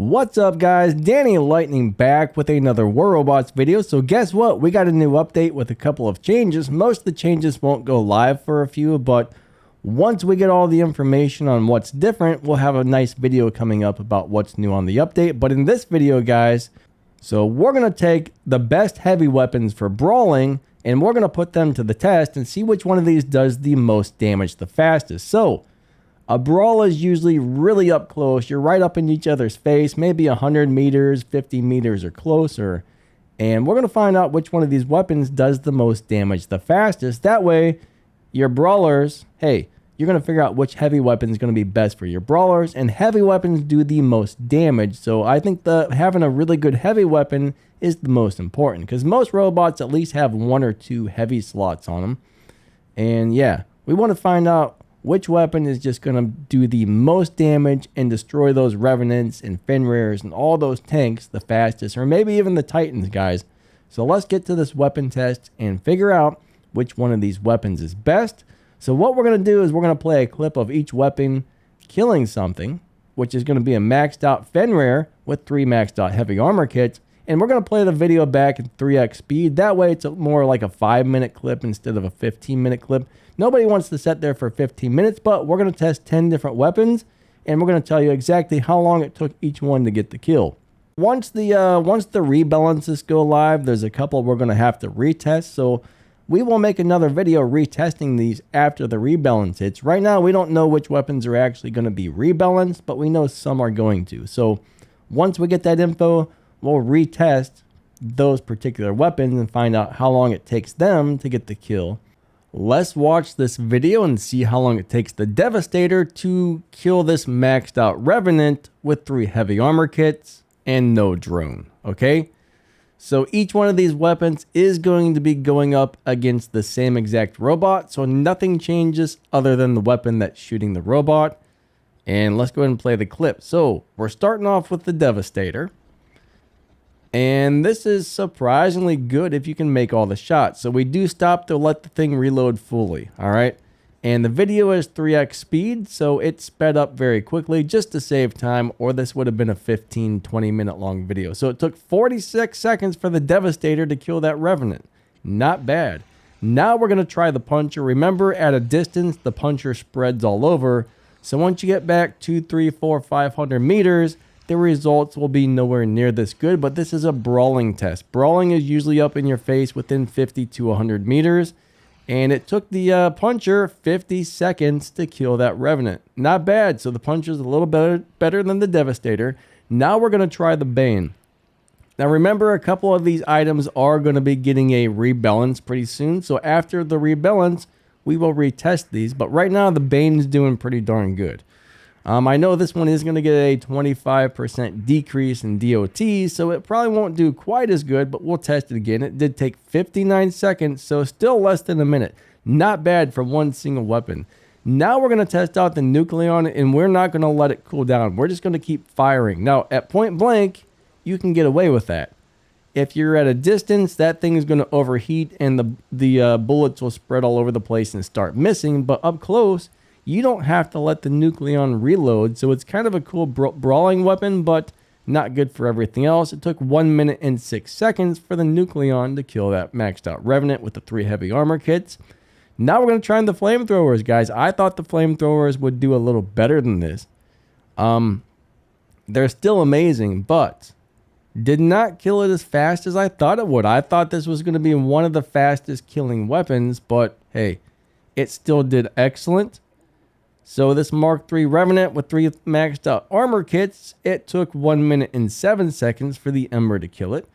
What's up guys, Danny Lightning back with another War Robots video. So guess what, we got a new update with a couple of changes. Most of the changes won't go live for a few, but once we get all the information on what's different, we'll have a nice video coming up about what's new on the update. But in this video guys, so we're going to take the best heavy weapons for brawling and we're going to put them to the test and see which one of these does the most damage the fastest. So a brawl is usually really up close. You're right up in each other's face, maybe 100 meters, 50 meters or closer. And we're going to find out which one of these weapons does the most damage the fastest. That way, your brawlers, hey, you're going to figure out which heavy weapon is going to be best for your brawlers. And heavy weapons do the most damage. So I think having a really good heavy weapon is the most important. Because most robots at least have 1 or 2 heavy slots on them. And yeah, we want to find out which weapon is just going to do the most damage and destroy those Revenants and Fenrir's and all those tanks the fastest, or maybe even the Titans, guys. So let's get to this weapon test and figure out which one of these weapons is best. So what we're going to do is we're going to play a clip of each weapon killing something, which is going to be a maxed out Fenrir with 3 maxed out heavy armor kits. And we're going to play the video back at 3x speed. That way it's more like a 5-minute clip instead of a 15-minute clip. Nobody wants to sit there for 15 minutes, but we're going to test 10 different weapons, and we're going to tell you exactly how long it took each one to get the kill. Once the rebalances go live, there's a couple we're going to have to retest, so we will make another video retesting these after the rebalance hits. Right now, we don't know which weapons are actually going to be rebalanced, but we know some are going to. So once we get that info, we'll retest those particular weapons and find out how long it takes them to get the kill. Let's watch this video and see how long it takes the Devastator to kill this maxed out Revenant with 3 heavy armor kits and no drone, okay? So each one of these weapons is going to be going up against the same exact robot, so nothing changes other than the weapon that's shooting the robot. And let's go ahead and play the clip. So we're starting off with the Devastator. And this is surprisingly good if you can make all the shots. So we do stop to let the thing reload fully, all right? And the video is 3x speed, so it's sped up very quickly just to save time, or this would have been a 15-20 minute long video. So it took 46 seconds for the Devastator to kill that Revenant. Not bad. Now we're going to try the Puncher. Remember, at a distance, the Puncher spreads all over. So once you get back 2, 3, 4, 500 meters, the results will be nowhere near this good, but this is a brawling test. Brawling is usually up in your face within 50 to 100 meters, and it took the Puncher 50 seconds to kill that Revenant. Not bad, so the Puncher's a little better than the Devastator. Now we're going to try the Bane. Now remember, a couple of these items are going to be getting a rebalance pretty soon, so after the rebalance, we will retest these, but right now the Bane is doing pretty darn good. I know this one is going to get a 25% decrease in DOT, so it probably won't do quite as good, but we'll test it again. It did take 59 seconds, so still less than a minute. Not bad for one single weapon. Now we're going to test out the Nucleon, and we're not going to let it cool down. We're just going to keep firing. Now, at point blank, you can get away with that. If you're at a distance, that thing is going to overheat, and the bullets will spread all over the place and start missing, but up close, you don't have to let the Nucleon reload, so it's kind of a cool brawling weapon, but not good for everything else. It took 1 minute and 6 seconds for the Nucleon to kill that maxed out Revenant with the 3 heavy armor kits. Now we're going to try the flamethrowers, guys. I thought the flamethrowers would do a little better than this. They're still amazing, but did not kill it as fast as I thought it would. I thought this was going to be one of the fastest killing weapons, but hey, it still did excellent. So this Mark III Revenant with 3 maxed out armor kits, it took 1 minute and 7 seconds for the Ember to kill it.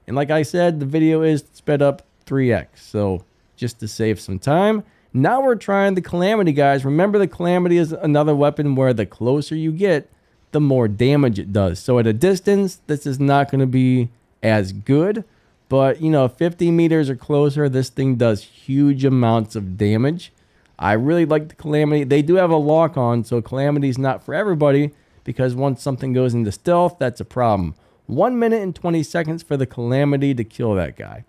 And like I said, the video is sped up 3x, so just to save some time. Now we're trying the Calamity, guys. Remember, the Calamity is another weapon where the closer you get, the more damage it does. So at a distance, this is not going to be as good. But, you know, 50 meters or closer, this thing does huge amounts of damage. I really like the Calamity. They do have a lock on, so Calamity is not for everybody, because once something goes into stealth, that's a problem. 1 minute and 20 seconds for the Calamity to kill that guy.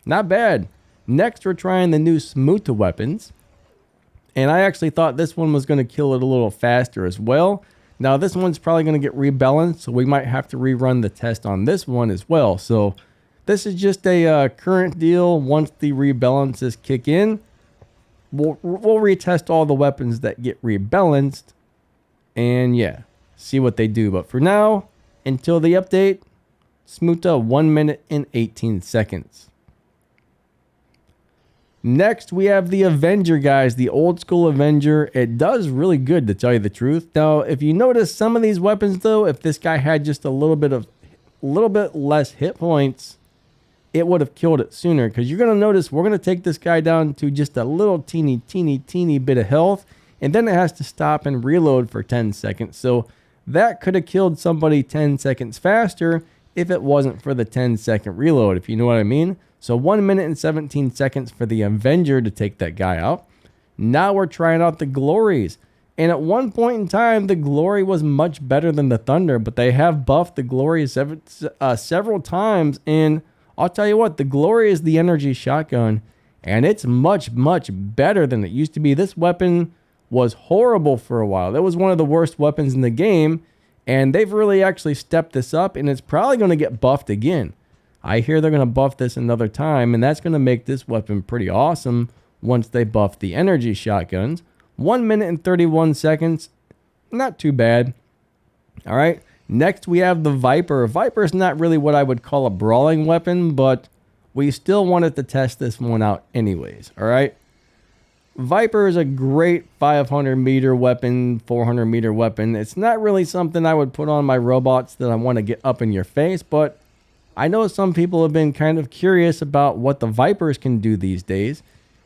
Not bad. Next, we're trying the new Smuta weapons. And I actually thought this one was going to kill it a little faster as well. Now this one's probably going to get rebalanced, so we might have to rerun the test on this one as well. So this is just a current deal. Once the rebalances kick in, we'll retest all the weapons that get rebalanced, and yeah, see what they do. But for now, until the update, Smuta 1 minute and 18 seconds. Next, we have the Avenger, guys. The old school Avenger. It does really good, to tell you the truth. Now, if you notice some of these weapons, though, if this guy had just a little bit less hit points, it would have killed it sooner. Because you're going to notice we're going to take this guy down to just a little teeny bit of health, and then it has to stop and reload for 10 seconds. So that could have killed somebody 10 seconds faster if it wasn't for the 10-second reload, if you know what I mean. So 1 minute and 17 seconds for the Avenger to take that guy out. Now we're trying out the Glories. And at one point in time, the Glory was much better than the Thunder, but they have buffed the Glory several times. And I'll tell you what, the Glory is the energy shotgun, and it's much better than it used to be. This weapon was horrible for a while. That was one of the worst weapons in the game, and they've really actually stepped this up, and it's probably going to get buffed again. I hear they're going to buff this another time, and that's going to make this weapon pretty awesome once they buff the energy shotguns. 1 minute and 31 seconds. Not too bad. All right. Next, we have the Viper. Viper is not really what I would call a brawling weapon, but we still wanted to test this one out anyways. All right. Viper is a great 500 meter weapon, 400 meter weapon. It's not really something I would put on my robots that I want to get up in your face, but I know some people have been kind of curious about what the Vipers can do these days,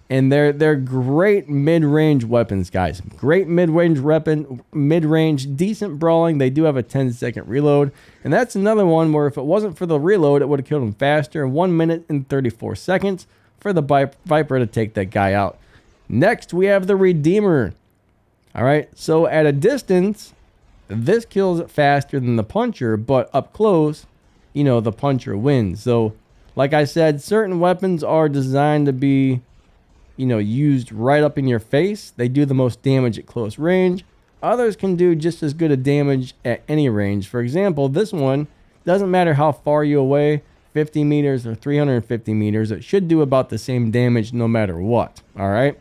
and they're great mid-range weapons, guys. Great mid-range weapon, decent brawling. They do have a 10-second reload, and that's another one where if it wasn't for the reload, it would have killed him faster. 1 minute and 34 seconds for the Viper to take that guy out. Next, we have the Redeemer. All right, so at a distance, this kills it faster than the Puncher, but up close, you know, the Puncher wins. So, like I said, certain weapons are designed to be, you know, used right up in your face. They do the most damage at close range. Others can do just as good a damage at any range. For example, this one, doesn't matter how far you're away, 50 meters or 350 meters, it should do about the same damage no matter what. All right.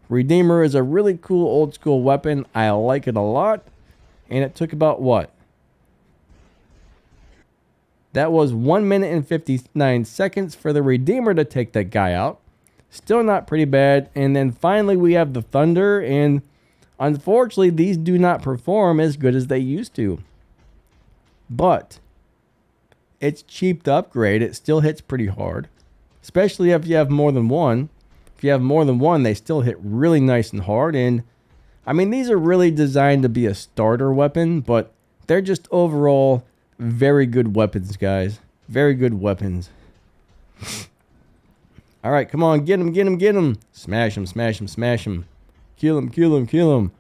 Redeemer is a really cool old school weapon. I like it a lot. And it took about what? That was 1 minute and 59 seconds for the Redeemer to take that guy out. Still not pretty bad. And then finally we have the Thunder. And unfortunately, these do not perform as good as they used to. But it's cheap to upgrade. It still hits pretty hard. Especially if you have more than one. If you have more than one, they still hit really nice and hard. And I mean, these are really designed to be a starter weapon, but they're just overall very good weapons, guys. Very good weapons. All right, come on, get him, get him, get him. Smash him, smash him, smash him. Kill him, kill him, kill him.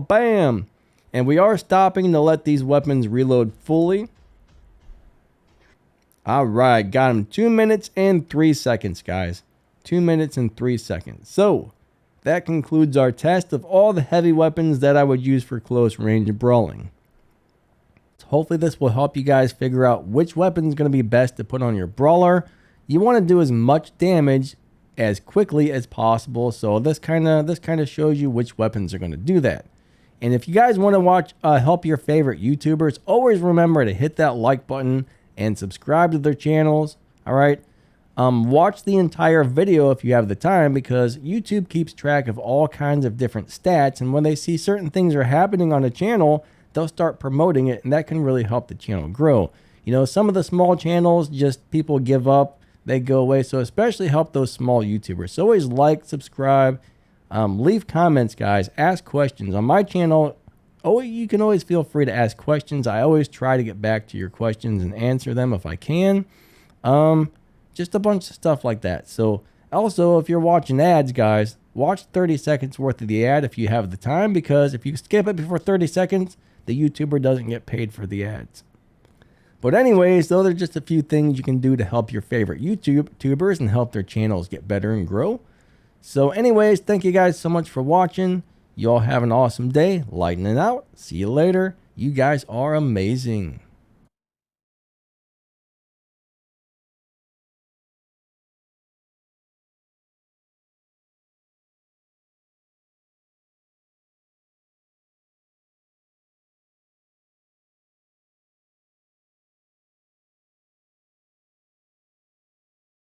Bam. And we are stopping to let these weapons reload fully. All right, got him. 2 minutes and 3 seconds, guys. 2 minutes and 3 seconds. So that concludes our test of all the heavy weapons that I would use for close range brawling. So hopefully this will help you guys figure out which weapon is going to be best to put on your brawler. You want to do as much damage as quickly as possible. So this kind of shows you which weapons are going to do that. And if you guys want to watch help your favorite YouTubers, always remember to hit that like button and subscribe to their channels. All right. Watch the entire video if you have the time, because YouTube keeps track of all kinds of different stats, and when they see certain things are happening on a channel, they'll start promoting it, and that can really help the channel grow. You know, some of the small channels, just people give up, they go away, so especially help those small YouTubers. So always like, subscribe, leave comments, guys, ask questions. On my channel, you can always feel free to ask questions. I always try to get back to your questions and answer them if I can. Just a bunch of stuff like that. So also, if you're watching ads, guys, watch 30 seconds worth of the ad if you have the time, because if you skip it before 30 seconds, the YouTuber doesn't get paid for the ads. But anyways, those are just a few things you can do to help your favorite YouTubers and help their channels get better and grow. So anyways, thank you guys so much for watching. You all have an awesome day. Lightning out. See you later. You guys are amazing.